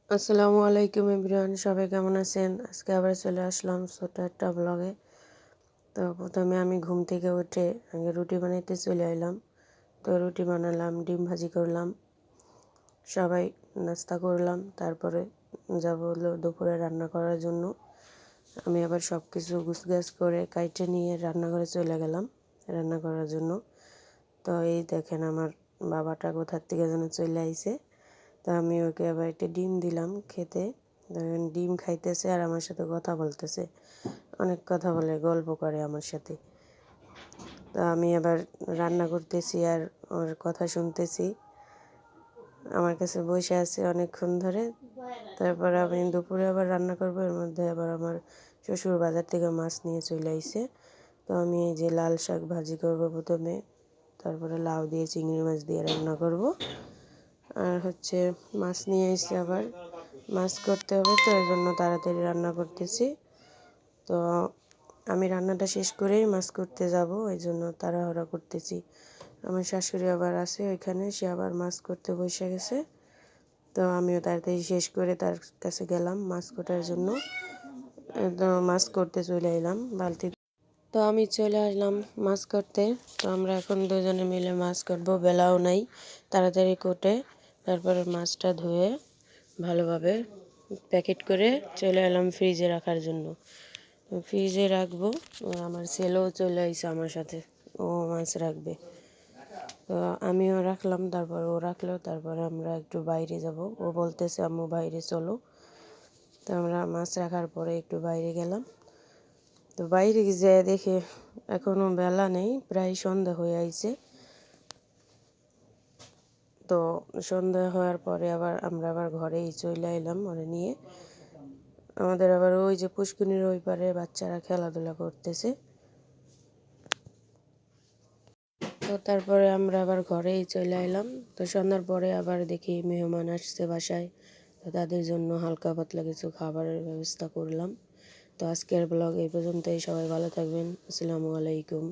আসসালামু আলাইকুম এভরিওয়ান, সবাই কেমন আছেন? আজকে আবার চলে আসলাম ছোট্ট একটা ব্লগে। তো প্রথমে আমি ঘুম থেকে উঠে আগে রুটি বানাইতে চলে এলাম। তো রুটি বানালাম, ডিম ভাজি করলাম, সবাই নাস্তা করলাম। তারপরে যাব হলো দুপুরে রান্না করার জন্য। আমি আবার সব কিছু গুছগাছ করে কাইটে নিয়ে রান্নাঘরে চলে গেলাম রান্না করার জন্য। তো এই দেখেন আমার বাবাটা কোথার থেকে যেন চলে আইছে। তো আমি ওকে আবার একটা ডিম দিলাম খেতে। দেখেন ডিম খাইতেছে আর আমার সাথে কথা বলতেছে, অনেক কথা বলে, গল্প করে আমার সাথে। তো আমি আবার রান্না করতেছি আর ওর কথা শুনতেছি, আমার কাছে বসে আছে অনেকক্ষণ ধরে। তারপর আমি দুপুরে আবার রান্না করবো, এর মধ্যে আবার আমার শ্বশুর বাজার থেকে মাছ নিয়ে চলে আইছে। তো আমি এই যে লাল শাক ভাজি করব প্রথমে, তারপরে লাউ দিয়ে চিংড়ি মাছ দিয়ে রান্না করব। আর হচ্ছে মাছ নিয়ে এসে আবার মাছ করতে হবে, তো এর জন্য তাড়াতাড়ি রান্না করতেছি। তো আমি রান্নাটা শেষ করেই মাছ করতে যাব, এই জন্য তাড়াহুড়া করতেছি। আমার শাশুড়ি আবার আছে ওইখানে, সে আবার মাছ করতে বসে গেছে। তো আমিও তাড়াতাড়ি শেষ করে তার কাছে গেলাম মাছ কাটার জন্য। তো মাছ করতে চলে এলাম বালতি। তো আমি চলে আসলাম মাছ করতে। তো আমরা এখন দুজনে মিলে মাছ কাটবো, বেলাও নাই, তাড়াতাড়ি কোটে তারপরে মাছটা ধুয়ে ভালোভাবে প্যাকেট করে চলে এলাম ফ্রিজে রাখার জন্য। ফ্রিজে রাখবো। আমার ছেলেও চলে আসছে আমার সাথে, ও মাছ রাখবে। তো আমিও রাখলাম, তারপর ও রাখলো, তারপরে আমরা একটু বাইরে যাব। ও বলতেছে আম্মু বাইরে চলো। তো আমরা মাছ রাখার পরে একটু বাইরে গেলাম। তো বাইরে যেয়ে দেখে এখনও বেলা নেই, প্রায় সন্ধ্যা হয়ে আইছে। তো সন্ধ্যা হওয়ার পরে আমরা আবার ঘরেই চলে এলাম ওরে নিয়ে। আমাদের আবার ওই যে পুষ্কুনির ওই পারে বাচ্চারা খেলাধুলা করতেছে। তো তারপরে আমরা আবার ঘরেই চলে এলাম। তো সন্ধ্যার পরে আবার দেখি মেহমান আসছে বাসায়, তো তাদের জন্য হালকা পাতলা কিছু খাবারের ব্যবস্থা করলাম। তো আজকের ব্লগ এই পর্যন্তই, সবাই ভালো থাকবেন। আসসালামু আলাইকুম।